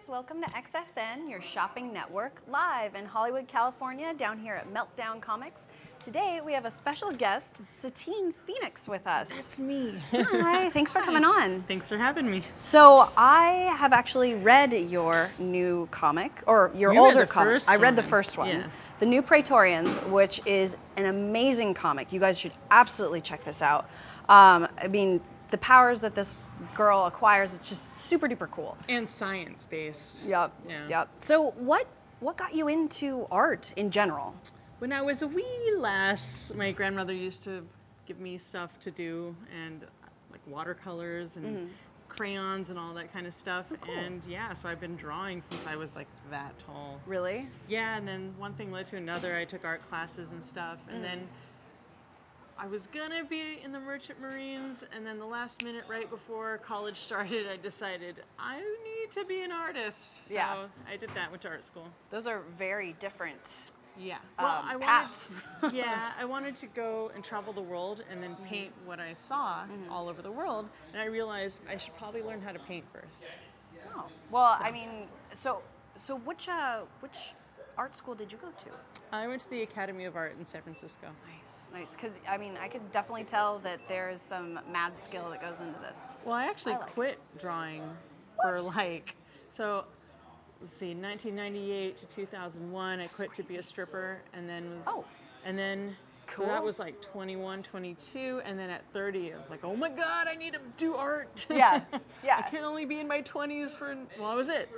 welcome to XSN, your shopping network, live in Hollywood, California, down here at Meltdown Comics. Today we have a special guest, Satine Phoenix, with us. That's me. Hi, thanks for coming on. Thanks for having me. So I have actually read your new comic, or your older comic. I read the first one. Yes. The new Praetorians, which is an amazing comic. You guys should absolutely check this out. I mean, the powers that this girl acquires, it's just super duper cool. And science-based. Yep, Yeah. yep. So what got you into art in general? When I was a wee lass, my grandmother used to give me stuff to do, and like watercolors and crayons and all that kind of stuff. Oh, cool. And yeah, so I've been drawing since I was like that tall. Really? Yeah, and then one thing led to another. I took art classes and stuff, and then I was gonna be in the Merchant Marines, and then the last minute, right before college started, I decided I need to be an artist. So Yeah. I did that, went to art school. Those are very different. Yeah. Well, paths. I wanted to go and travel the world and then paint what I saw all over the world, and I realized I should probably learn how to paint first. Oh. Well, I mean, so which art school did you go to? I went to the Academy of Art in San Francisco. Nice. Because, I mean, I could definitely tell that there's some mad skill that goes into this. Well, I actually like quit drawing for so let's see, 1998 to 2001, I quit to be a stripper, and then so that was like 21, 22, and then at 30, I was like, oh my God, I need to do art. Yeah, yeah. I can only be in my 20s that was it.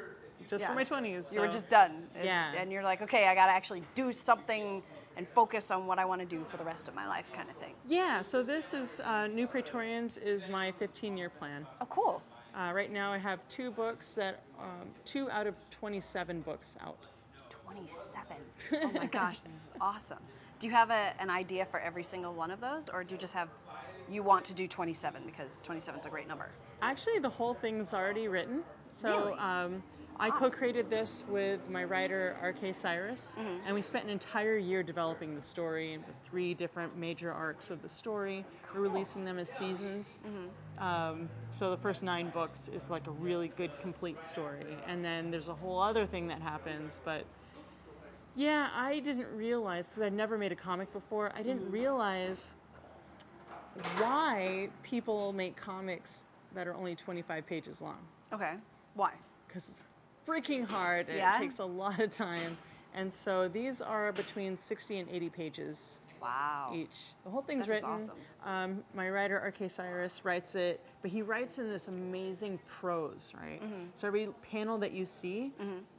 Just for my 20s. You were just done. Yeah. And you're like, okay, I got to actually do something and focus on what I want to do for the rest of my life kind of thing. Yeah, so this is, New Praetorians is my 15-year plan. Oh, cool. Right now I have 2 books 2 out of 27 books out. 27. Oh my gosh, this is awesome. Do you have an idea for every single one of those, or do you just you want to do 27 because 27 is a great number? Actually, the whole thing's already written. So Really? I co-created this with my writer, R.K. Cyrus, and we spent an entire year developing the story and the 3 different major arcs of the story. We're releasing them as seasons. So the first 9 books is like a really good, complete story. And then there's a whole other thing that happens. But yeah, I didn't realize, because I'd never made a comic before, I didn't realize why people make comics that are only 25 pages long. Okay. Why? Because it's freaking hard and Yeah? it takes a lot of time. And so these are between 60 and 80 pages Wow. each. The whole thing's That is written. My writer, R.K. Cyrus, writes it, but he writes in this amazing prose, right? So every panel that you see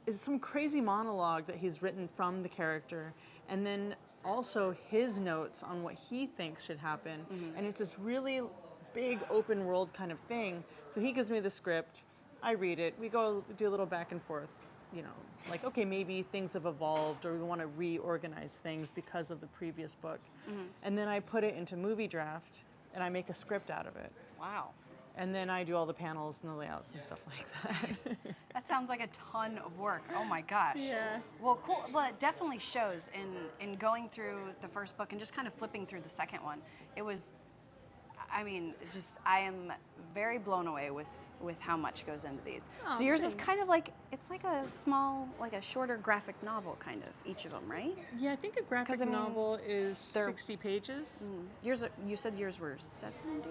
is some crazy monologue that he's written from the character, and then also his notes on what he thinks should happen. And it's this really big open world kind of thing. So he gives me the script, I read it, we go do a little back and forth, like, okay, maybe things have evolved or we want to reorganize things because of the previous book. And then I put it into movie draft and I make a script out of it. Wow. And then I do all the panels and the layouts and stuff like that. That sounds like a ton of work. Oh my gosh. Yeah. Well, cool. Well, it definitely shows in going through the first book and just kind of flipping through the second one. It was, I mean, I am very blown away with how much goes into these. Oh, so yours is thanks. kind of like, it's like a small, like a shorter graphic novel kind of, each of them, right? Yeah, I think a graphic 'Cause, I mean, novel is they're- 60 pages. You said yours were 70?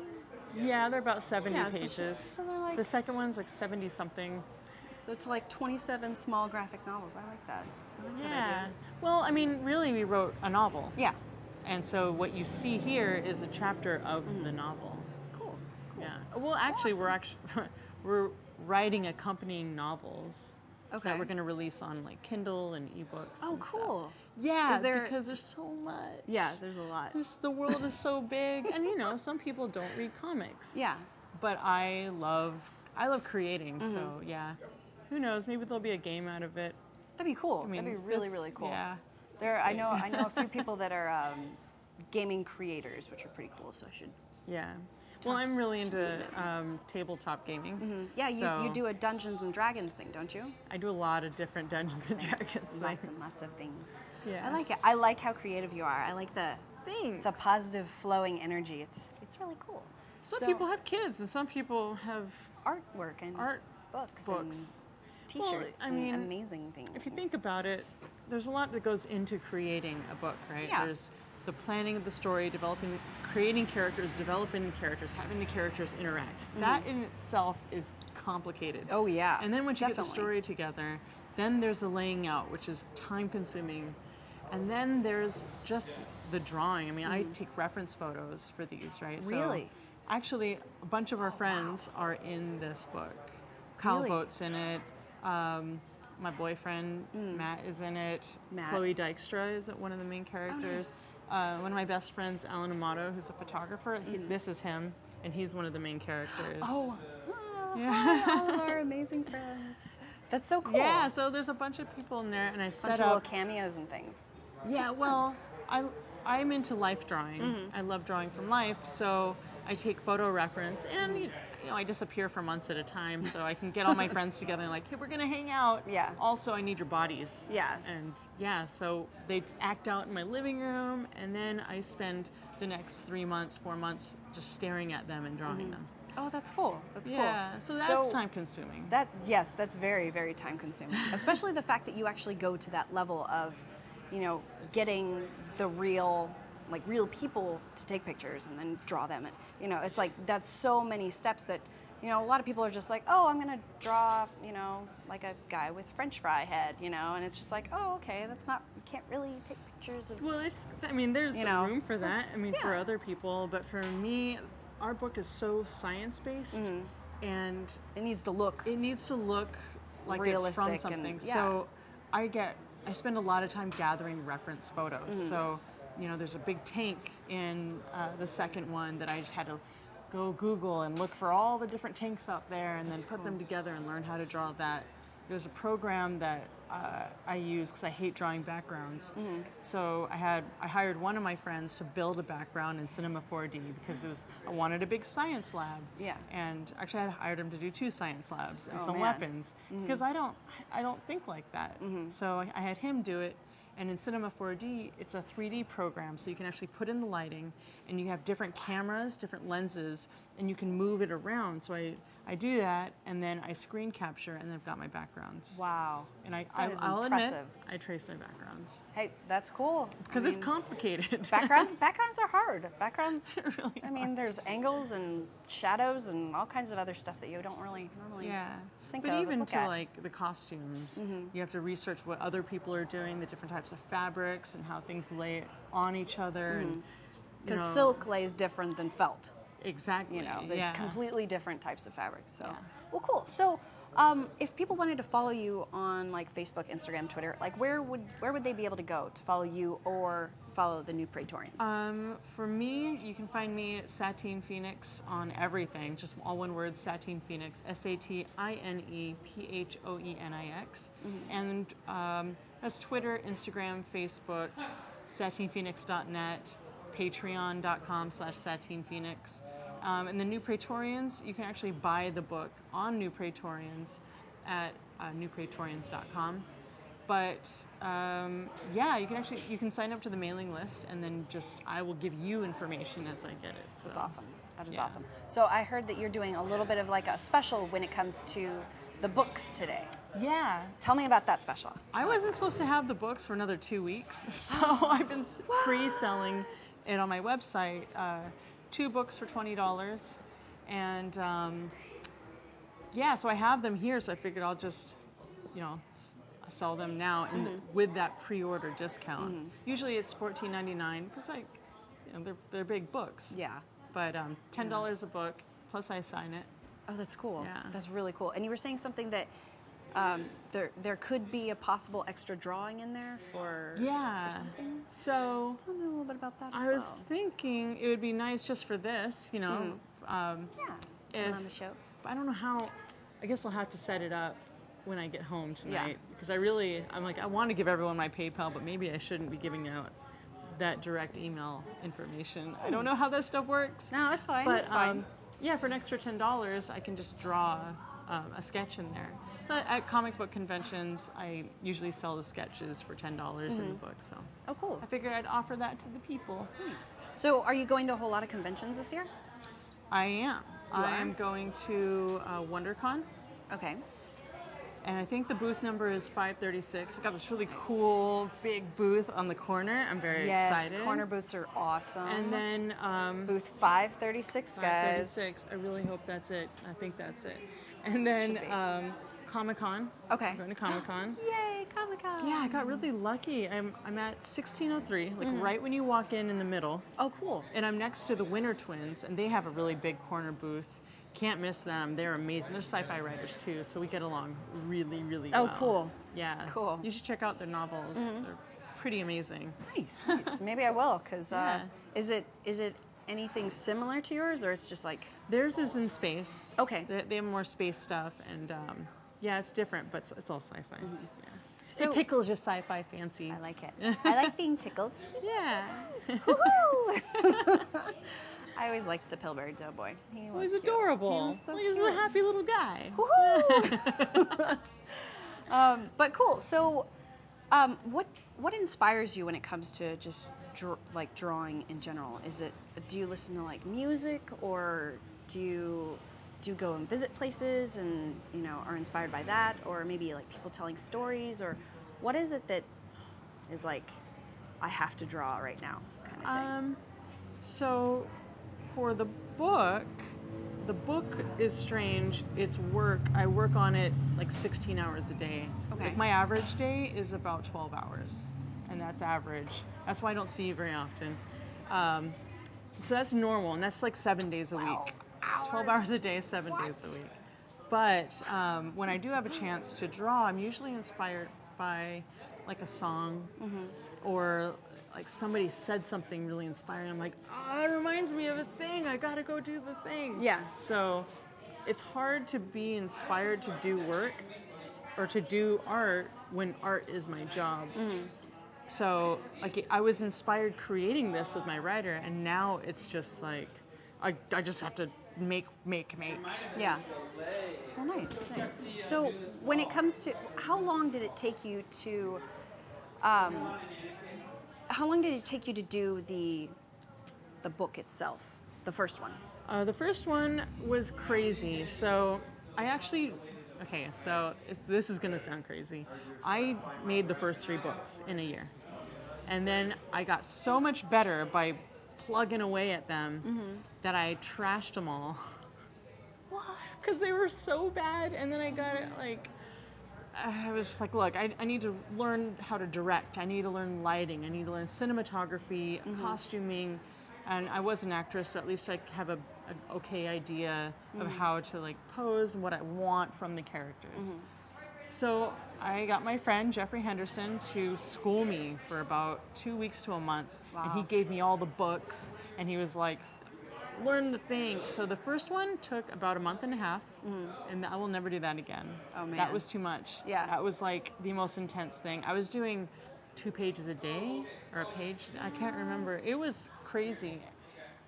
Yeah, they're about 70 Yeah, pages. so they're like, The second one's like 70 something. so it's like 27 small graphic novels. I like that. I like that Yeah. idea. Well, I mean, really, we wrote a novel. Yeah. And so what you see here is a chapter of the novel. Cool. Yeah. Well, actually, we're writing accompanying novels Okay. that we're going to release on like Kindle and ebooks. Oh, and stuff. cool. Yeah, Is there- because there's so much. Yeah, there's a lot. The world is so big, and some people don't read comics. Yeah. But I love creating. So yeah, who knows? Maybe there'll be a game out of it. That'd be cool. I mean, That'd be really, this- really cool. Yeah. I know a few people that are gaming creators, which are pretty cool. So I should. Yeah. Well, I'm really into tabletop gaming. Yeah, so you do a Dungeons and Dragons thing, don't you? I do a lot of different Dungeons and Dragons Lots things. and lots of things. Yeah. I like it. I like how creative you are. I like Thanks. it's a positive flowing energy. It's really cool. Some So- people have kids, and some people have Artwork and art books. books. T-shirts I and mean, amazing things. if you think about it, there's a lot that goes into creating a book, right? Yeah. There's the planning of the story, creating characters, developing the characters, having the characters interact. That in itself is complicated. Oh, yeah, And then once you get the definitely. story together, then there's the laying out, which is time consuming. And then there's just the drawing. I mean, I take reference photos for these, right? Really? So actually, a bunch of our friends are in this book. Kyle Really? Voigt's in it. My boyfriend Matt is in it. Matt. Chloe Dykstra is one of the main characters. One of my best friends, Alan Amato, who's a photographer. This is him, and he's one of the main characters. Oh, Yeah. hi, all of our amazing friends. That's so cool. Yeah, so there's a bunch of people in there, and I set bunch of little up. cameos and things. Yeah, well, I'm into life drawing. I love drawing from life, so I take photo reference, and you know, I disappear for months at a time, so I can get all my friends together and like, hey, we're gonna hang out. Yeah. Also, I need your bodies. Yeah. And yeah, so they act out in my living room, and then I spend the next 3 months, 4 months just staring at them and drawing them. Oh, that's cool. That's Yeah. cool. So that's time consuming. Yes, that's very, very time consuming. Especially the fact that you actually go to that level of, you know, getting the real people to take pictures and then draw them. And, you know, it's like that's so many steps that, you know, a lot of people are just like, oh, I'm gonna draw, you know, like a guy with French fry head, you know, and it's just like, oh, okay, that's not, you can't really take pictures of. Well, there's You know, room for so- that. I mean, for yeah. other people, but for me, our book is so science-based, and It needs to look. it needs to look like it's from Realistic and- something. yeah. So I spend a lot of time gathering reference photos. So, you know, there's a big tank in the second one that I just had to go Google and look for all the different tanks out there and then put them together and learn how to draw that. There's a program that I use because I hate drawing backgrounds. So I hired one of my friends to build a background in Cinema 4D because I wanted a big science lab. Yeah. And actually I hired him to do 2 science labs and Oh, some man. weapons because I don't think like that. So I had him do it. And in Cinema 4D, it's a 3D program, so you can actually put in the lighting, and you have different cameras, different lenses, and you can move it around. So I do that, and then I screen capture, and I've got my backgrounds. Wow. And That is I'll admit, impressive. I trace my backgrounds. Hey, that's cool. Because it's complicated. Backgrounds are hard. Backgrounds. really I mean, there's angles and shadows and all kinds of other stuff that you don't really normally Yeah. think But of. even look to at. like the costumes, you have to research what other people are doing, the different types of fabrics, and how things lay on each other. And, you Because know, silk lays different than felt. Exactly. You know, they're yeah. completely different types of fabrics. So, Yeah. well, cool. So, if people wanted to follow you on like Facebook, Instagram, Twitter, like where would they be able to go to follow you or follow the new Praetorians? For me, you can find me at Satine Phoenix on everything. Just all one word, Satine Phoenix, SATINEPHOENIX. And that's Twitter, Instagram, Facebook, satinephoenix.net, patreon.com/satinephoenix. And the New Praetorians, you can actually buy the book on New Praetorians at newpraetorians.com. But yeah, you can sign up to the mailing list, and then I will give you information as I get it. So. That's awesome. That is yeah. awesome. So I heard that you're doing a little bit of like a special when it comes to the books today. Yeah. Tell me about that special. I wasn't supposed to have the books for another 2 weeks, so I've been pre-selling it on my website. 2 books for $20, and yeah, so I have them here. So I figured I'll just, you know, sell them now, and with that pre-order discount. Usually it's $14.99 because they're big books. Yeah. But $10 a book, plus I sign it. Oh, that's cool. Yeah. That's really cool. And you were saying something that there could be a possible extra drawing in there for Yeah. something. So Tell me a little bit about that as I well. was thinking it would be nice just for this, you know. Yeah. If, on the show. I don't know how. I guess I'll have to set it up when I get home tonight, Yeah. because I'm like, I want to give everyone my PayPal, but maybe I shouldn't be giving out that direct email information. I don't know how that stuff works. No, that's fine. But that's fine. yeah, for an extra $10, I can just draw a sketch in there. So at comic book conventions, I usually sell the sketches for $10 in the book. So Oh, cool. I figured I'd offer that to the people. Nice. So are you going to a whole lot of conventions this year? I am. You I are? am going to WonderCon, Okay. And I think the booth number is 536. I got this really cool big booth on the corner. I'm very excited. Yes, corner booths are awesome. And then booth 536, guys. 536. I really hope that's it. I think that's it. And then Comic-Con. Okay. I'm going to Comic-Con. Yay, Comic-Con. Yeah, I got really lucky. I'm at 1603, like right when you walk in the middle. Oh, cool. And I'm next to the Winter Twins, and they have a really big corner booth. Can't miss them. They're amazing. They're sci-fi writers too, so we get along really, really well. Oh, cool. Yeah. Cool. You should check out their novels. They're pretty amazing. Nice. Maybe I will, because Yeah. is it anything similar to yours, or it's just like... Theirs is in space. Okay. They have more space stuff, and yeah, it's different, but it's all sci-fi. Yeah. So- it tickles your sci-fi fancy. I like it. I like being tickled. Yeah. Woohoo! I always liked the Pillsbury Doughboy. He was He's cute. adorable. He was so He's cute. a happy little guy. Woohoo! But cool. So, what inspires you when it comes to just drawing in general? Do you listen to like music, or do you go and visit places and are inspired by that, or maybe like people telling stories, or what is it that is like I have to draw right now kind of thing? So for the book is strange. It's work. I work on it like 16 hours a day. Okay. Like my average day is about 12 hours, and that's average. That's why I don't see you very often. So that's normal, and that's like 7 days a week. 12 hours a day, 7 days a week. But when I do have a chance to draw, I'm usually inspired by like a song or like somebody said something really inspiring. I'm like, oh, it reminds me of a thing. I gotta go do the thing. Yeah. So it's hard to be inspired to do work or to do art when art is my job. So like I was inspired creating this with my writer, and now it's just like I just have to make. Yeah. Oh, nice. So when it comes to, how long did it take you to do the book itself, the first one? The first one was crazy. So I actually, this is gonna sound crazy. I made the first 3 books in a year, and then I got so much better by plugging away at them that I trashed them all. What? Because they were so bad, and then I got it like, I was just like, look, I need to learn how to direct. I need to learn lighting. I need to learn cinematography, costuming, and I was an actress, so at least I have an okay idea of how to like pose and what I want from the characters. So I got my friend Jeffrey Henderson to school me for about 2 weeks to a month, and he gave me all the books, and he was like, learn the thing. So the first one took about a month and a half, and I will never do that again. Oh, man. That was too much. Yeah. That was like the most intense thing. I was doing 2 pages a day or a page. I can't remember. It was crazy.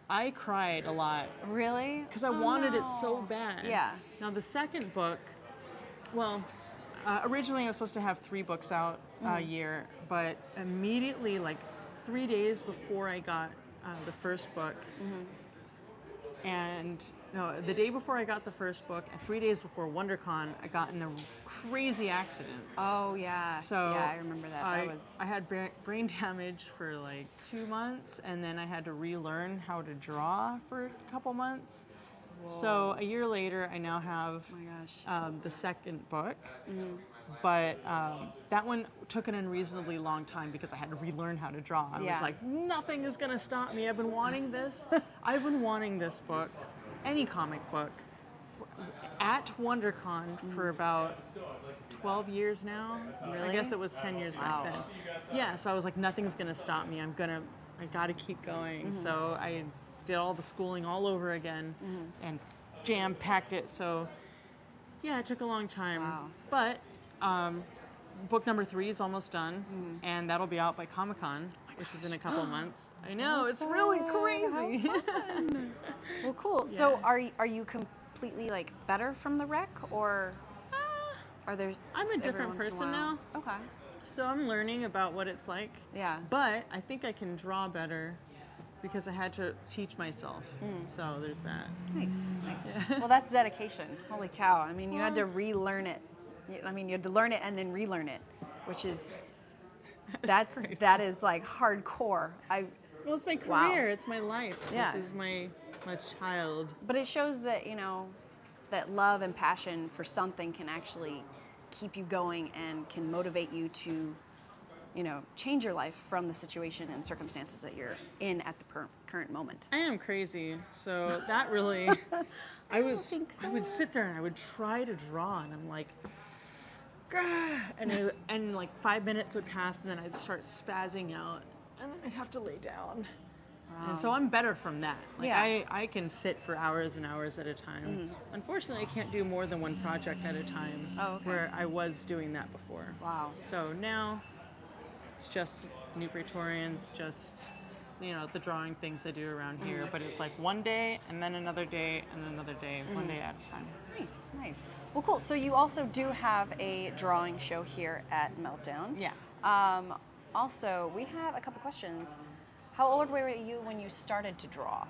I cried a lot. Really? Because I wanted it so bad. Yeah. Now the second book, well, originally I was supposed to have 3 books out a year, but immediately, like 3 days before I got the first book, and no, the day before I got the first book, and 3 days before WonderCon, I got in a crazy accident. Oh yeah. So yeah, I remember that. I had brain damage for like 2 months, and then I had to relearn how to draw for a couple months. So a year later, I now have Oh my gosh. the second book, but that one took an unreasonably long time because I had to relearn how to draw. I was like, nothing is gonna stop me. I've been wanting this. I've been wanting this book, any comic book, at WonderCon for about 12 years now. Really? I guess it was 10 years back then. Yeah, so I was like, nothing's gonna stop me. I gotta keep going. So I did all the schooling all over again and jam-packed it. So yeah, it took a long time. Wow. But book number 3 is almost done, and that'll be out by Comic-Con, which is in a couple months. I know, it's really crazy. Well, cool. So are you completely like better from the wreck, or are there? I'm a every different once in a person while- now. Okay. So I'm learning about what it's like. Yeah. But I think I can draw better because I had to teach myself. So there's that. Nice. Well, that's dedication. Holy cow. I mean, you had to relearn it I mean, you had to learn it and then relearn it, which is crazy. that is like hardcore. Well, it's my Wow. career. It's my life. Yeah. This is my child. But it shows that, you know, that love and passion for something can actually keep you going and can motivate you to, you know, change your life from the situation and circumstances that you're in at the current moment. I am crazy, so that really, I would sit there and I would try to draw, and I'm like, "Grah," and like 5 minutes would pass, and then I'd start spazzing out, and then I'd have to lay down. And so I'm better from that. Like Yeah. I can sit for hours and hours at a time. Unfortunately, I can't do more than one project at a time. Oh, okay. Where I was doing that before. Wow. So now it's just New Praetorians, just, you know, the drawing things I do around here. But it's like one day and then another day and another day, one day at a time. Nice, nice. Well, cool. So you also do have a drawing show here at Meltdown. Yeah. Also, we have a couple questions. How old were you when you started to draw?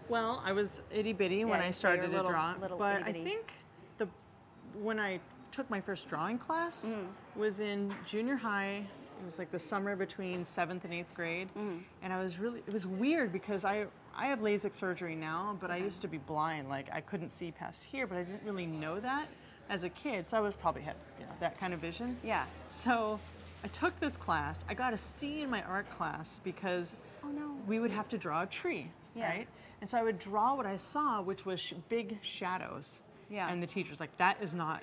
Well, I was itty bitty when I so started you're to little- draw, little but itty bitty. I think when I took my first drawing class was in junior high. It was like the summer between 7th and 8th grade, and it was weird because I have LASIK surgery now, but I used to be blind. Like I couldn't see past here, but I didn't really know that as a kid, so I was probably had, you know, that kind of vision. Yeah. So I took this class. I got a C in my art class because Oh, no. we would have to draw a tree, Yeah. right? And so I would draw what I saw, which was big shadows. Yeah. And the teacher's like, that's not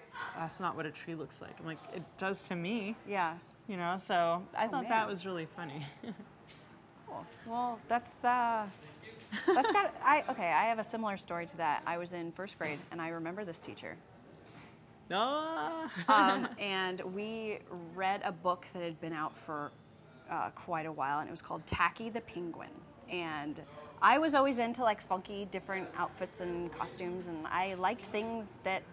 what a tree looks like. I'm like, it does to me, Yeah. you know? So I thought man. that was really funny. Cool. Well, that's got. I have a similar story to that. I was in first grade, and I remember this teacher. No. And we read a book that had been out for quite a while, and it was called Tacky the Penguin. And I was always into like funky, different outfits and costumes, and I liked things that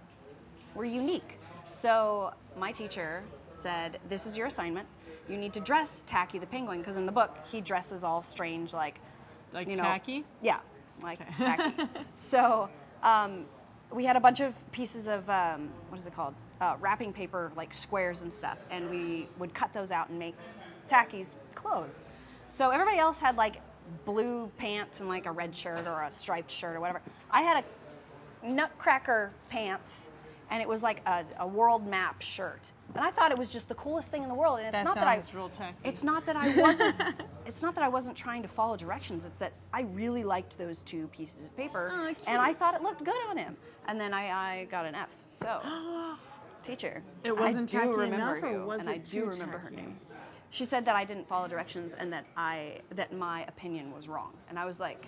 were unique. So my teacher said, "This is your assignment. You need to dress Tacky the Penguin," because in the book he dresses all strange, like you know, tacky? Yeah, like tacky. So we had a bunch of pieces of what is it called? Wrapping paper, like squares and stuff, and we would cut those out and make Tacky's clothes. So everybody else had like blue pants and like a red shirt or a striped shirt or whatever. I had a nutcracker pants, and it was like a world map shirt. And I thought it was just the coolest thing in the world. And it's That not that I sounds real tacky. It's not that I wasn't. It's not that I wasn't trying to follow directions. It's that I really liked those two pieces of paper, Oh, cute. and I thought it looked good on him. And then I got an F. So, teacher, It wasn't I do tacky remember enough, or you, was and it I do too remember her tacky? name. She said that I didn't follow directions and that my opinion was wrong. And I was like,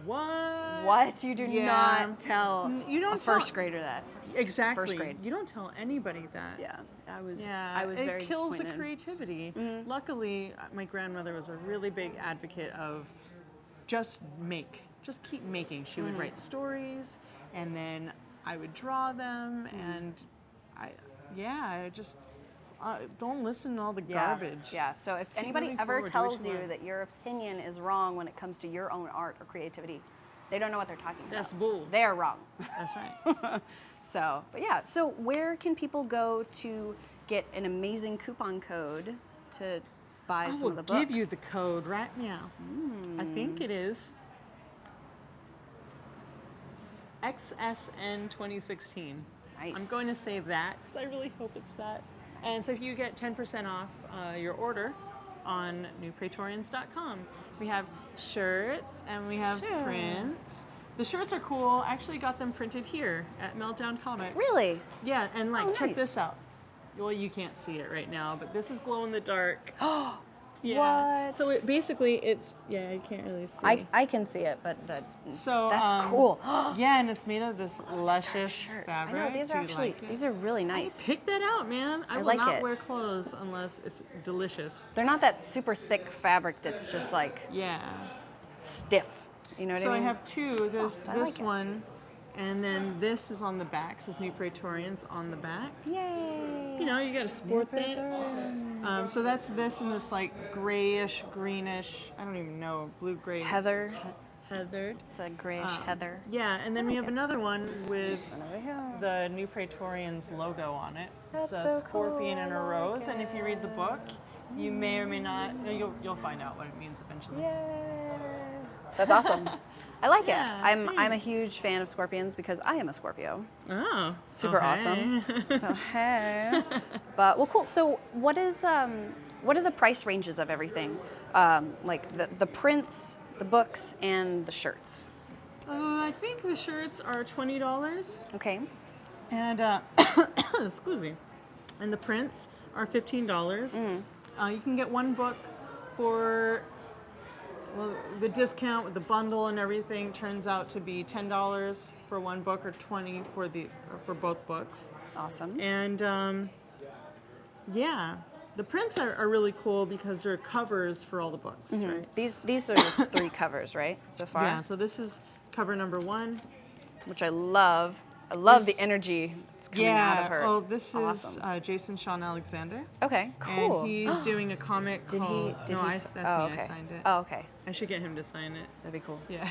What? what? You do Yeah. not tell You don't a first tell- grader that. Exactly. First grade. You don't tell anybody that. Yeah, I was It very kills the disappointed. creativity. Luckily, my grandmother was a really big advocate of just keep making. She would write stories, and then I would draw them, and I just don't listen to all the garbage. Yeah. So if anybody moving ever forward, do what tells you you love. that your opinion is wrong when it comes to your own art or creativity, they don't know what they're talking about. That's bull. They're wrong. That's right. So, but yeah. So where can people go to get an amazing coupon code to buy I some will of the books? give you the code right now. I think it is XSN 2016. Nice. I'm going to say that because I really hope it's that. And so if you get 10% off your order on newpraetorians.com. We have shirts and we have Shirts. prints. The shirts are cool. I actually got them printed here at Meltdown Comics. Really? Yeah, and like Oh, check nice. this out. Well, you can't see it right now, but this is glow in the dark. Oh, Yeah. what? So it's you can't really see. I can see it, but that's So cool. Yeah, and it's made of this luscious Shirt. fabric. I know these Do are you actually like it? these are really nice. Pick that out, man. I will like not it. wear clothes unless it's delicious. They're not that super thick fabric that's just like Yeah. stiff. You know what So I I mean? have two. There's Soft. I this like it. one, and then this is on the back. Says New Praetorians on the back. Yay! You know, you got to sport that. Praetorians. So that's this and this like grayish, greenish. I don't even know, blue gray. Heather. heathered. It's a grayish heather. Yeah, and then we have another one with And over here. the new Praetorians logo on it. It's That's a so scorpion cool. and a I like rose, and if you read the book, you may or may not, you'll find out what it means eventually. Yay. That's awesome. I like Yeah, it. I'm a thanks. huge fan of scorpions because I am a Scorpio. Oh, Super okay. awesome. So hey. But well, cool. So what are the price ranges of everything? Like the prints, the books, and the shirts. I think the shirts are $20, Okay. and excuse me, and the prints are $15. You can get one book for, well, the discount with the bundle and everything turns out to be $10 for one book or $20 for both books. Awesome. And yeah, the prints are really cool because they're covers for all the books, right? These are the 3 covers, right? So far. Yeah, so this is cover number 1. Which I love. I love This- the energy that's coming out of her. Oh, It's this awesome. is Jason Sean Alexander. Okay, cool. And he's doing a comic Did he? called... Did no, he? that's me. Oh, I okay. signed it. Oh, okay. I should get him to sign it. That'd be cool. Yeah.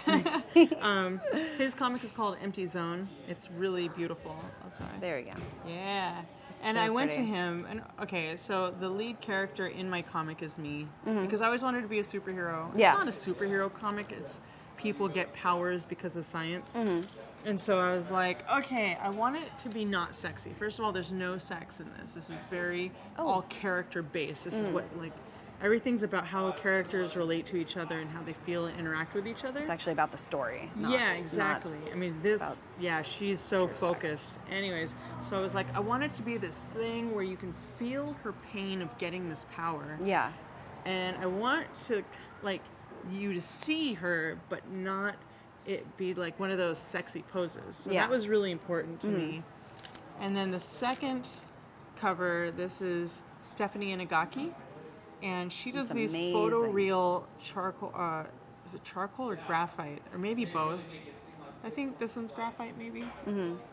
His comic is called Empty Zone. It's really beautiful. Oh, sorry. There we go. Yeah. And so I went pretty. to him, and okay, so the lead character in my comic is me, because I always wanted to be a superhero. Yeah. It's not a superhero comic, it's people get powers because of science. And so I was like, okay, I want it to be not sexy. First of all, there's no sex in this. This is very all character based. This is what, like, everything's about how characters relate to each other and how they feel and interact with each other. It's actually about the story. Yeah, exactly. I mean, about she's so focused. Anyways, so I was like, I want it to be this thing where you can feel her pain of getting this power. Yeah. And I want to, like, you to see her, but not it be like one of those sexy poses. So Yeah. that was really important to me. And then the second cover, this is Stephanie Inagaki. And she does That's these amazing. photoreal charcoal, is it charcoal or graphite? Or maybe both. I think this one's graphite, maybe.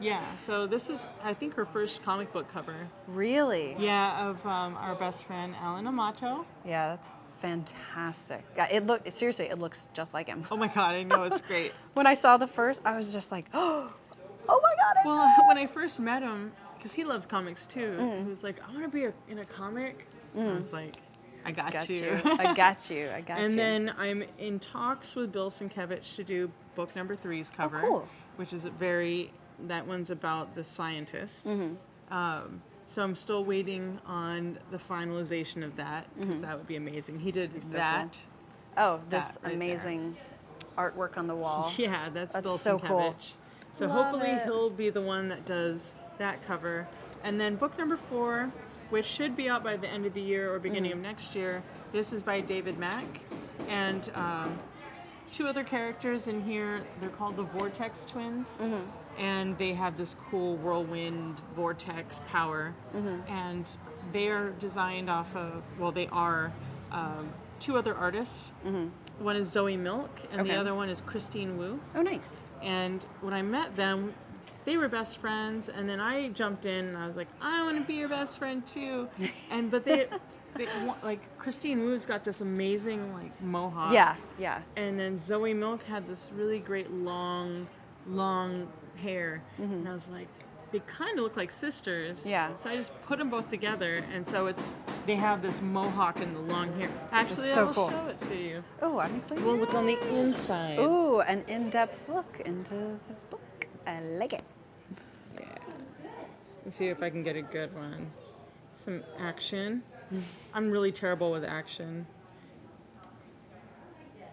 Yeah, so this is, I think, her first comic book cover. Really? Yeah, of our best friend, Alan Amato. Yeah, that's fantastic. Yeah, seriously, it looks just like him. Oh my God, I know, it's great. When I saw the first, I was just like, oh my God, it's Well, when I first met him, because he loves comics too, he was like, I want to be in a comic. I was like, I got you. I got you. I got you. And then I'm in talks with Bill Sienkiewicz to do book number 3's cover, cool. which is that one's about the scientist. So I'm still waiting on the finalization of that, because that would be amazing. He did so that. oh, this that right amazing artwork on the wall. Yeah, that's Bill so Sienkiewicz. cool. So Love hopefully it. he'll be the one that does that cover. And then book number 4, which should be out by the end of the year or beginning of next year. This is by David Mack. And 2 other characters in here. They're called the Vortex Twins. And they have this cool whirlwind vortex power. And they are designed off of, well, they are 2 other artists. One is Zoe Milk, and Okay. the other one is Christine Wu. Oh, nice. And when I met them, they were best friends, and then I jumped in and I was like, I want to be your best friend too. But they like, Christine Wu's got this amazing like mohawk. Yeah. And then Zoe Milk had this really great long hair. And I was like, they kind of look like sisters. Yeah. So I just put them both together, and so they have this mohawk and the long hair. Actually, That's so I will cool. show it to you. Oh, I'm excited. We'll look on the inside. Ooh, an in-depth look into the book. I like it. Yeah. Let's see if I can get a good one. Some action. I'm really terrible with action.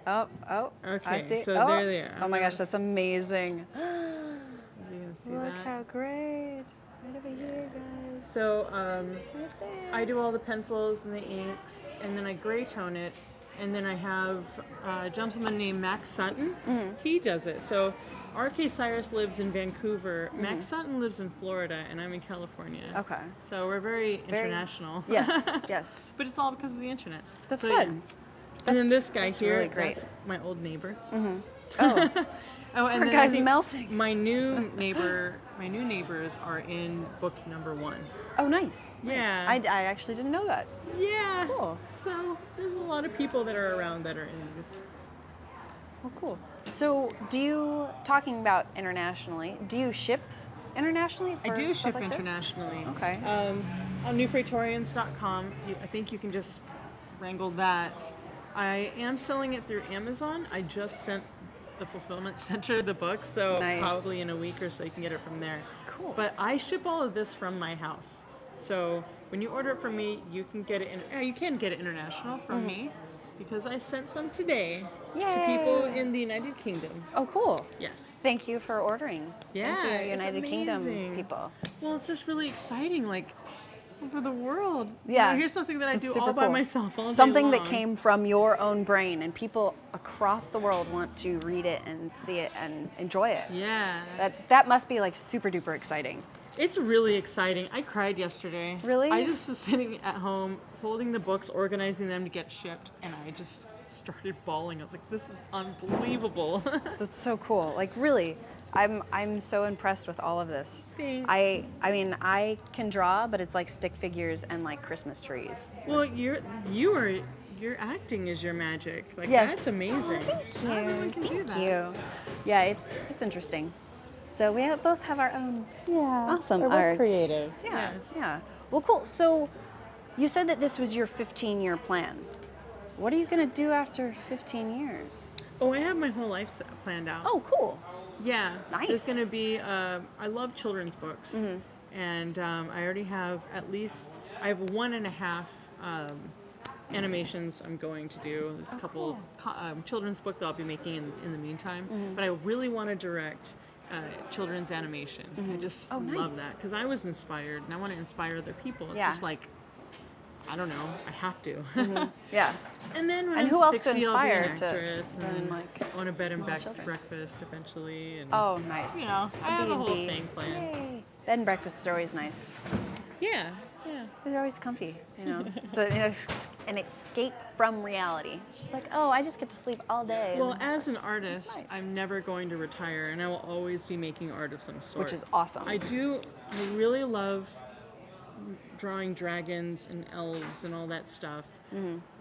Oh, I Okay, see. so oh. there they are. Oh my gosh, that's amazing. You can see Look that. how great. Right over here, guys. So Right there. I do all the pencils and the inks, and then I gray tone it, and then I have a gentleman named Max Sutton. He does it. So R.K. Cyrus lives in Vancouver. Max Sutton lives in Florida, and I'm in California. Okay. So we're very international. Yes, yes. But it's all because of the internet. That's So, good. yeah. And then this guy that's here, really great. that's my old neighbor. Oh, Oh, and Poor then I guy's think melting. My new neighbors are in book number 1. oh, nice. Yeah. Nice. I actually didn't know that. Yeah. Cool. So there's a lot of people that are around that are in this. Well, cool. So, talking about internationally, do you ship internationally? I for do stuff ship like this? internationally. Okay. On newpraetorians.com, I think you can just wrangle that. I am selling it through Amazon. I just sent the fulfillment center the book, so Nice. probably in a week or so you can get it from there. Cool. But I ship all of this from my house. So when you order it from me, you can get it you can get it international from me, because I sent some today to people Yay. in the United Kingdom. Oh, cool. Yes. Thank you for ordering. Yeah, Thank you, it's United Kingdom amazing. people. Well, it's just really exciting, like, for the world. Yeah. You know, here's something that I It's do super all by cool. myself all day Something that long. came from your own brain, and people across the world want to read it and see it and enjoy it. Yeah. That must be like super duper exciting. It's really exciting. I cried yesterday. Really? I just was sitting at home, holding the books, organizing them to get shipped, and I just started bawling. I was like, this is unbelievable. That's so cool. Like really, I'm so impressed with all of this. Thanks. I mean, I can draw, but it's like stick figures and like Christmas trees. Well, your acting is your magic. Like, Yes. that's amazing. Thank you. Not everyone can do that. Thank you. Yeah, it's interesting. So we both have our own awesome We're both art. creative. Yeah, Yes. yeah. Well, cool. So you said that this was your 15-year plan. What are you going to do after 15 years? Oh, I have my whole life planned out. Oh, cool. Yeah. Nice. There's going to be, I love children's books. And I already have I have 1.5 animations I'm going to do. There's a couple children's book that I'll be making in the meantime. But I really want to direct children's animation. I just love nice. that because I was inspired and I want to inspire other people. It's Yeah. just like, I don't know, I have to. Yeah. And then when And I'm who else to 60, I'll be an inspire to actress then, and like, own a bed and small children? breakfast eventually. And, Oh, nice. you know, I have a whole B&B. thing planned. Yay. Bed and breakfasts are always nice. Yeah, yeah. They're always comfy, you know. It's an escape from reality. It's just like, oh, I just get to sleep all day. Well, and- as an artist, nice. I'm never going to retire, and I will always be making art of some sort. which is awesome. I really love drawing dragons and elves and all that stuff,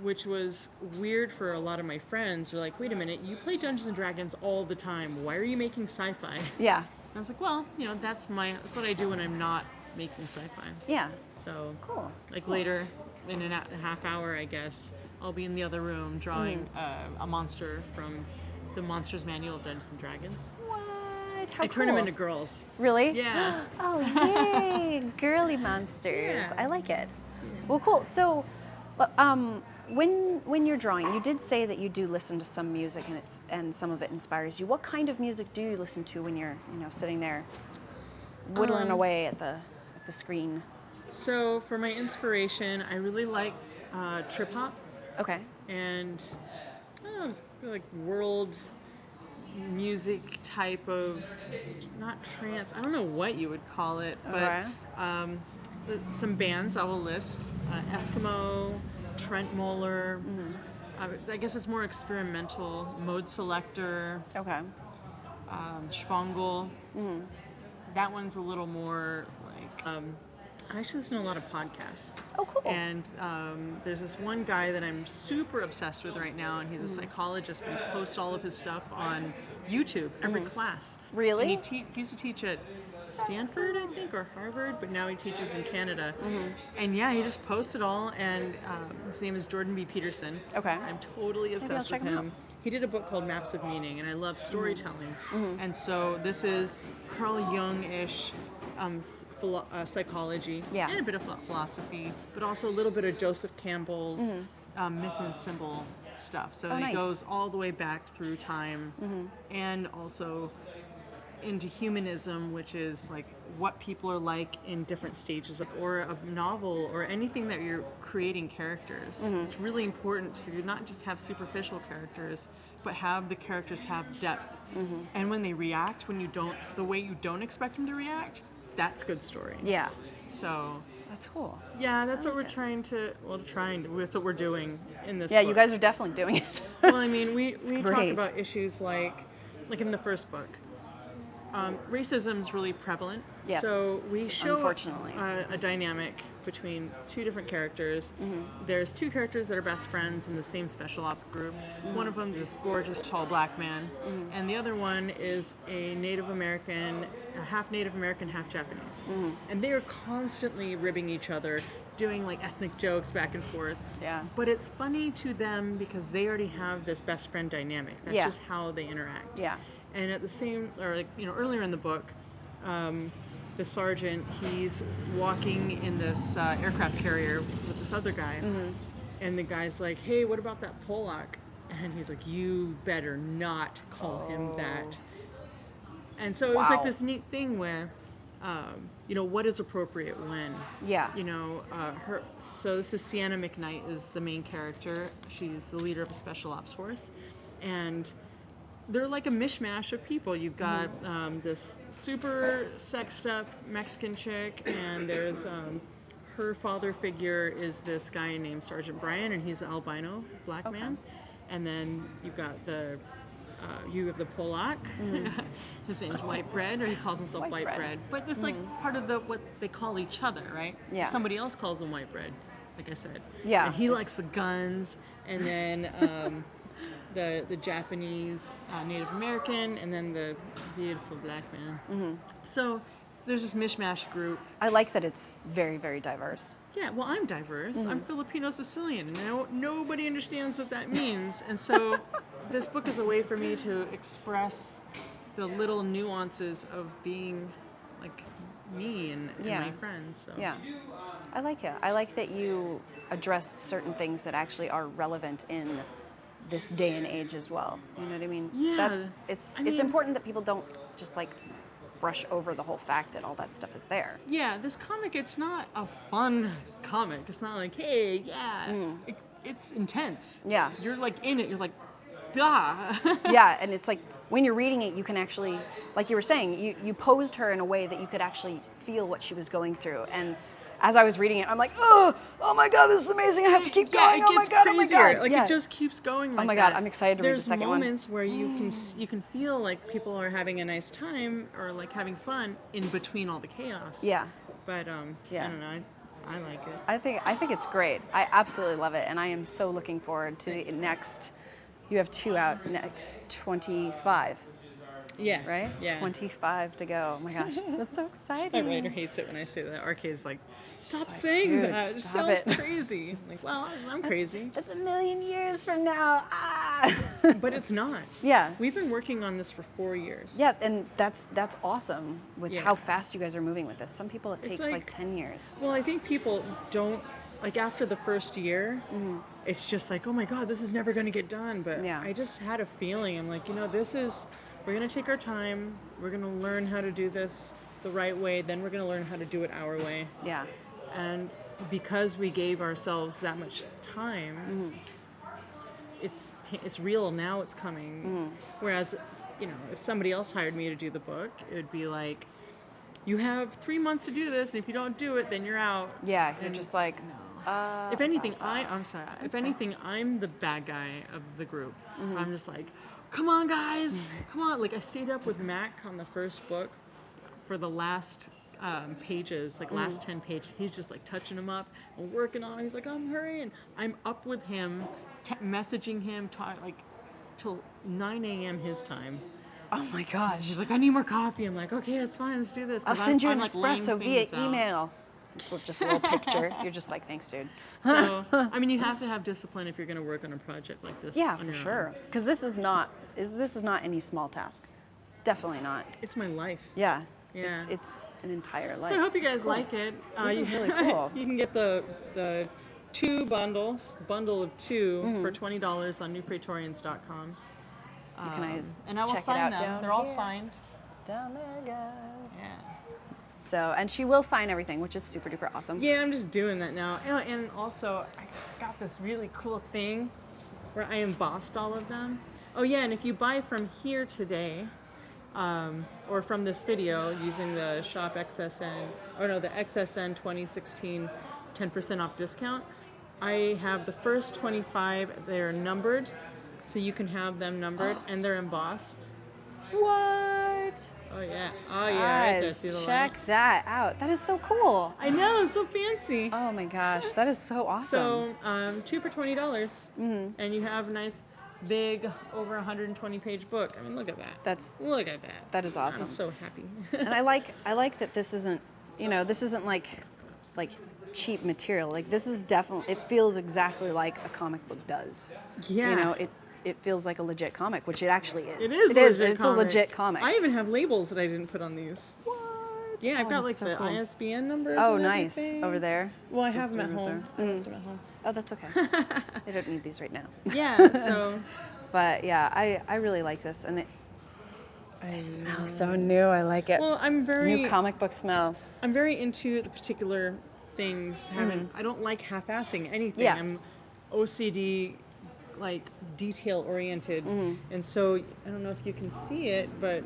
which was weird for a lot of my friends. They're like, wait a minute, you play Dungeons and Dragons all the time. Why are you making sci-fi? Yeah. I was like, well, you know, that's what I do when I'm not making sci-fi. Yeah. So, Cool. like later, in a half hour, I guess, I'll be in the other room drawing a monster from the Monsters Manual of Dungeons and Dragons. What? How I turn them cool. into girls. Really? Yeah. Oh, yay! Girly monsters. Yeah. I like it. Well, cool. So, when you're drawing, you did say that you do listen to some music and some of it inspires you. What kind of music do you listen to when you're sitting there whittling away at the screen? So for my inspiration, I really like trip hop Okay. and I don't know, it's like world music type of, not trance. I don't know what you would call it, but Okay. some bands I will list: Eskimo, Trent Moeller. I guess it's more experimental. Mode Selector, Okay. Spangle. That one's a little more like. I actually listen to a lot of podcasts. Oh, cool. And there's this one guy that I'm super obsessed with right now, and he's a psychologist, but he posts all of his stuff on YouTube every class. Really? And he used to teach at Stanford, I think, or Harvard, but now he teaches in Canada. And yeah, he just posts it all, and his name is Jordan B. Peterson. Okay. I'm totally obsessed check with him out. him. He did a book called Maps of Meaning, and I love storytelling. And so this is Carl Jung-ish psychology, Yeah. and a bit of philosophy, but also a little bit of Joseph Campbell's myth and symbol stuff. So Oh, he nice. goes all the way back through time, and also into humanism, which is like what people are like in different stages, like, or a novel or anything that you're creating characters. It's really important to not just have superficial characters, but have the characters have depth. And when they react, the way you don't expect them to react, that's good story. Yeah. So That's cool. yeah, that's what we're that's what we're doing in this Yeah, book. you guys are definitely doing it. Well, I mean, we talk great. about issues like in the first book, racism is really prevalent. Yes, So we show unfortunately. a dynamic between two different characters. There's two characters that are best friends in the same special ops group. One of them is this gorgeous tall black man, and the other one is a Native American, half Native American, half Japanese. And they are constantly ribbing each other, doing like ethnic jokes back and forth. Yeah. But it's funny to them because they already have this best friend dynamic. That's Yeah. just how they interact. Yeah. And at the same, or like, earlier in the book, the sergeant, he's walking in this aircraft carrier with this other guy, and the guy's like, "Hey, what about that Polak?" And he's like, "You better not call him that." And so it was like Wow. this neat thing where, what is appropriate when? Yeah. So this is Sienna McKnight is the main character. She's the leader of a special ops force, and they're like a mishmash of people. You've got this super sexed up Mexican chick, and there's her father figure is this guy named Sergeant Brian, and he's an albino black man. And then you've got you have the Polak. His name's White Bread, or he calls himself White Bread. But it's like part of what they call each other, right? Yeah. Somebody else calls him White Bread, like I said. Yeah. And he likes the guns, and then the Japanese Native American, and then the beautiful black man. So there's this mishmash group. I like that it's very, very diverse. Yeah, well, I'm diverse. I'm Filipino Sicilian, and nobody understands what that means. And so this book is a way for me to express the little nuances of being like me and my friends. So. Yeah. I like it. I like that you addressed certain things that actually are relevant in this day and age as well. You know what I mean? Yeah. It's I mean, important that people don't just like brush over the whole fact that all that stuff is there. Yeah, this comic, it's not a fun comic. It's not like, hey, it's intense. Yeah. You're like in it. You're like, duh. Yeah, and it's like when you're reading it, you can actually, like you were saying, you posed her in a way that you could actually feel what she was going through. And as I was reading it, I'm like, oh my God, this is amazing. I have to keep going. It Oh my gets God, crazier. oh my God. Like Yeah. it just keeps going like Oh my God, that. I'm excited to read the There's second one. moments where you can feel like people are having a nice time or like having fun in between all the chaos. Yeah. But Yeah. I don't know. I like it. I think it's great. I absolutely love it, and I am so looking forward to the next. You have 2 out, next 25, Yes. right? Yeah. 25 to go. Oh my gosh, that's so exciting. My writer hates it when I say that. Arcade's like, stop like, saying dude, that. It stop sounds it. crazy. I'm like, well, I'm crazy. That's a million years from now. Ah. But it's not. Yeah. We've been working on this for 4 years. Yeah, and that's awesome with Yeah. how fast you guys are moving with this. Some people it It's takes like like- 10 years. Well, I think people don't, like after the first year, it's just like, oh my God, this is never going to get done. But Yeah. I just had a feeling. I'm like, we're going to take our time. We're going to learn how to do this the right way. Then we're going to learn how to do it our way. Yeah. And because we gave ourselves that much time, it's real now. It's coming. Whereas, if somebody else hired me to do the book, it would be like, you have 3 months to do this. And if you don't do it, then you're out. Yeah, you're And just like, if anything, I'm sorry. If anything, I'm the bad guy of the group. I'm just like, come on, guys, come on. Like I stayed up with Mac on the first book for the last pages, like last 10 pages. He's just like touching them up and working on it. He's like, I'm hurrying. I'm up with him, messaging him till 9 a.m. his time. oh my gosh. She's like, I need more coffee. I'm like, okay, that's fine. Let's do this. I'll 'Cause send you I'm an like laying espresso via things out. email. It's just a little picture. You're just like, thanks, dude. So, I mean, you have to have discipline if you're going to work on a project like this. Yeah, on for your own. sure. Because this is not any small task. It's definitely not. It's my life. Yeah. Yeah. It's an entire life. So I hope you guys It's cool. like it. This is really cool. You can get the bundle of 2 for $20 on newpraetorians.com. You can always and I will check it sign out them. down They're all here. signed. Down there, guys. Yeah. So, and she will sign everything, which is super duper awesome. Yeah, I'm just doing that now. And also, I got this really cool thing where I embossed all of them. Oh yeah, and if you buy from here today, or from this video using the shop XSN, the XSN 2016 10% off discount, I have the first 25, they're numbered, so you can have them numbered, and they're embossed. What? Oh yeah. Oh yeah. Right there. Guys, See the check light? that out. That is so cool. I know. It's so fancy. Oh my gosh, that is so awesome. So 2 for $20, and you have a nice, big, over 120-page book. I mean, look at that. Look at that. That is awesome. I'm so happy. And I like that this isn't, this isn't like cheap material. Like this is definitely, it feels exactly like a comic book does. Yeah. It feels like a legit comic, which it actually is. It is. It's comic. a legit comic. I even have labels that I didn't put on these. What? Yeah, I've got that's like so the cool. ISBN numbers. Oh, and nice. everything. Over there. Well, I have them at Right home. there. I left them at home. Oh, that's okay. I don't need these right now. Yeah. So. But yeah, I really like this, and it smells so new. I like it. Well, New comic book smell. I'm very into the particular things. I don't like half-assing anything. Yeah. I'm OCD, like detail oriented, and so I don't know if you can see it, but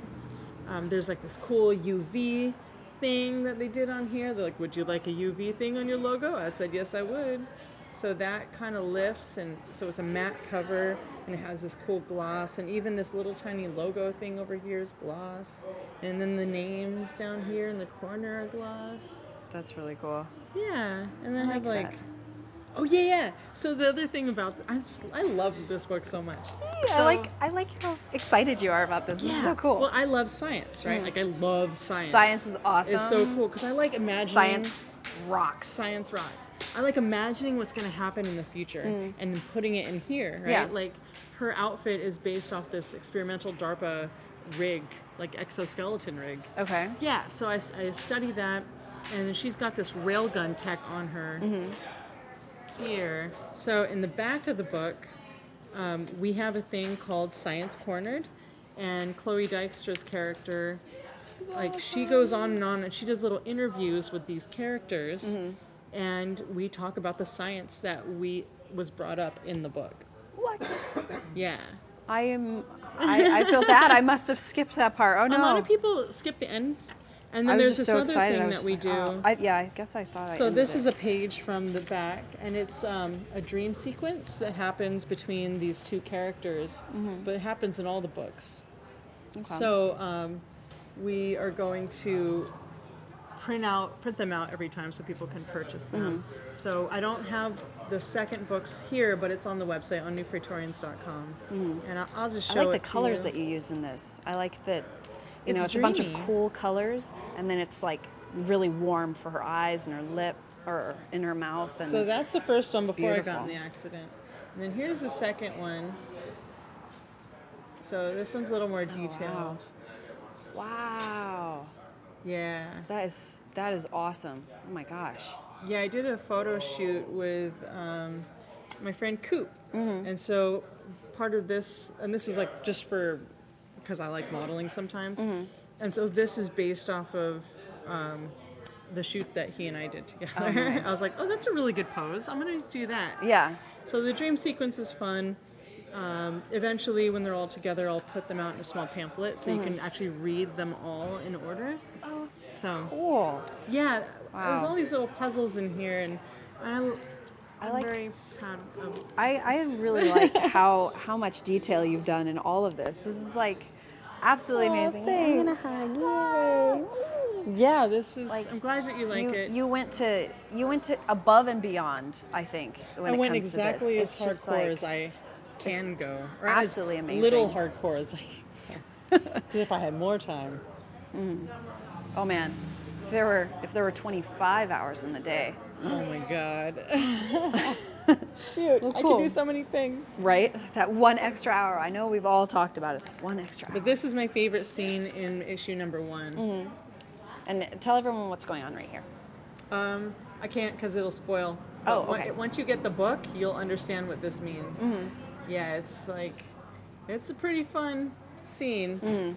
there's like this cool UV thing that they did on here. They're like, "Would you like a UV thing on your logo?" I said, "Yes, I would." So that kind of lifts, and so it's a matte cover, and it has this cool gloss, and even this little tiny logo thing over here is gloss, and then the names down here in the corner are gloss. That's really cool. Yeah, and then I have like that. oh yeah. So the other thing about I love this book so much. Yeah, I like how excited you are about this. This is so cool. Well, I love science, right? Like I love science. Science is awesome. It's so cool because I like imagining. Science rocks. Science rocks. I like imagining what's going to happen in the future and then putting it in here, right? Yeah. Like her outfit is based off this experimental DARPA rig, like exoskeleton rig. Okay. Yeah, so I studied that, and she's got this railgun tech on her here. So in the back of the book, we have a thing called Science Cornered, and Chloe Dykstra's character, like she goes on, and she does little interviews with these characters, and we talk about the science that was brought up in the book. What? Yeah. I feel bad. I must have skipped that part. Oh no. A lot of people skip the ends, and then I was there's just this so other excited. thing I that was we like, do. oh. I guess I thought I So ended this it. is a page from the back, and it's a dream sequence that happens between these two characters, but it happens in all the books. Okay. So we are going to print them out every time so people can purchase them. So I don't have the second books here, but it's on the website on newpraetorians.com, and I'll just show I it like the colors to you. that you use in this. I like that, It's it's a bunch of dreamy. cool colors, and then it's like really warm for her eyes and her lip, or in her mouth. And So that's the first one before I got beautiful. in the accident. And then here's the second one. So this one's a little more detailed. wow, Yeah. that is awesome. Oh my gosh. Yeah, I did a photo shoot with my friend Coop. And so part of this, and this is like just because I like modeling sometimes. And so this is based off of the shoot that he and I did together. Oh, nice. I was like, oh, that's a really good pose. I'm going to do that. Yeah. So the dream sequence is fun. Eventually, when they're all together, I'll put them out in a small pamphlet so you can actually read them all in order. Oh, So cool. yeah, there's Wow. all these little puzzles in here, and I'm like- very proud of. I really like how much detail you've done in all of this. This is like absolutely amazing. I'm gonna hug. Yay. Yeah, this is. Like, I'm glad that you like it. You went to above and beyond, I think, when I it went comes exactly to as this. It's just hardcore like, as I can go, or absolutely as amazing. little hardcore as I can. 'Cause if I had more time. oh man, if there were 25 hours in the day, Oh my God. Shoot, Well, I cool. could do so many things. right? That one extra hour. I know we've all talked about it. One extra hour. But this is my favorite scene in issue number 1. And tell everyone what's going on right here. I can't because it'll spoil. Oh, But okay. Once you get the book, you'll understand what this means. Yeah, it's like, it's a pretty fun scene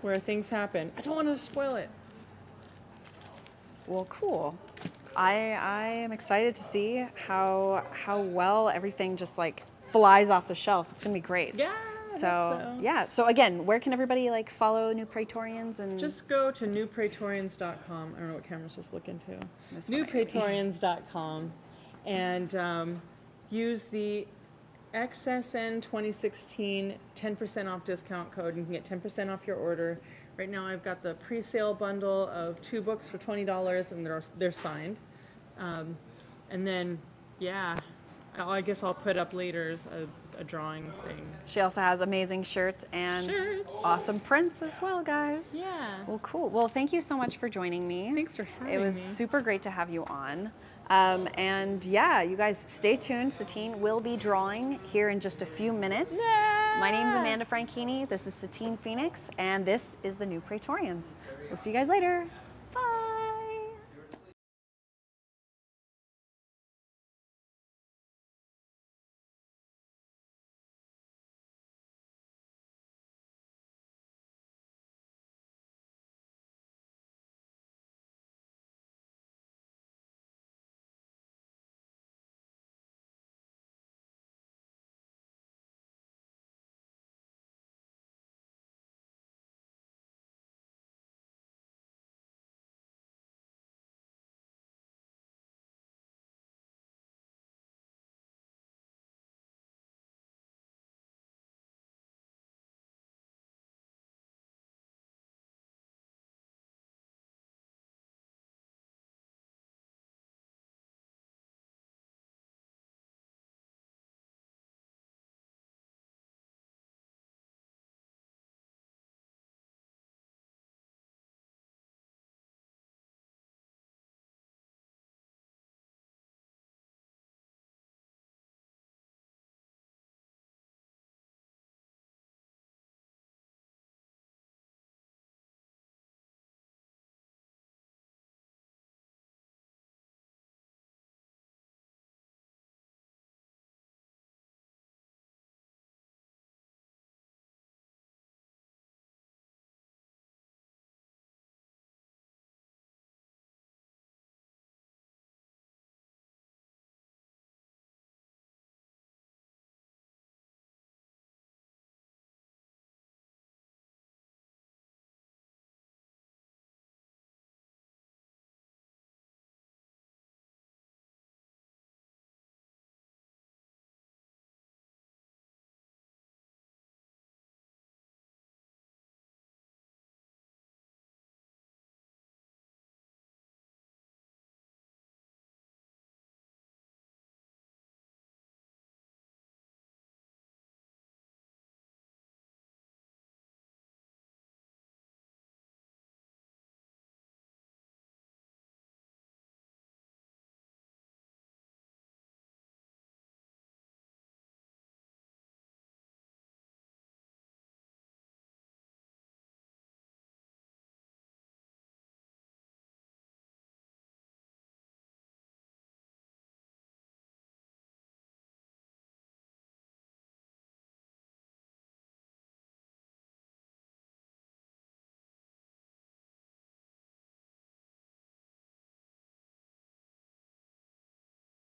where things happen. I don't want to spoil it. Well, cool. I am excited to see how well everything just like flies off the shelf. It's gonna be great. Yeah. I So hope so. yeah. So again, where can everybody like follow New Praetorians and Just go to newpraetorians.com. I don't know what camera's just looking to. This one right here. Newpraetorians.com and use the XSN 2016 10% off discount code. You can get 10% off your order. Right now I've got the pre-sale bundle of 2 books for $20 and they're signed. And then, yeah, I guess I'll put up later a drawing thing. She also has amazing shirts and awesome prints as well, guys. Yeah. Well, cool. Well, thank you so much for joining me. Thanks for having me. It was super great to have you on. And yeah, you guys stay tuned. Satine will be drawing here in just a few minutes. Yeah. My name's Amanda Franchini. This is Satine Phoenix, and this is the new Praetorians. We'll see you guys later.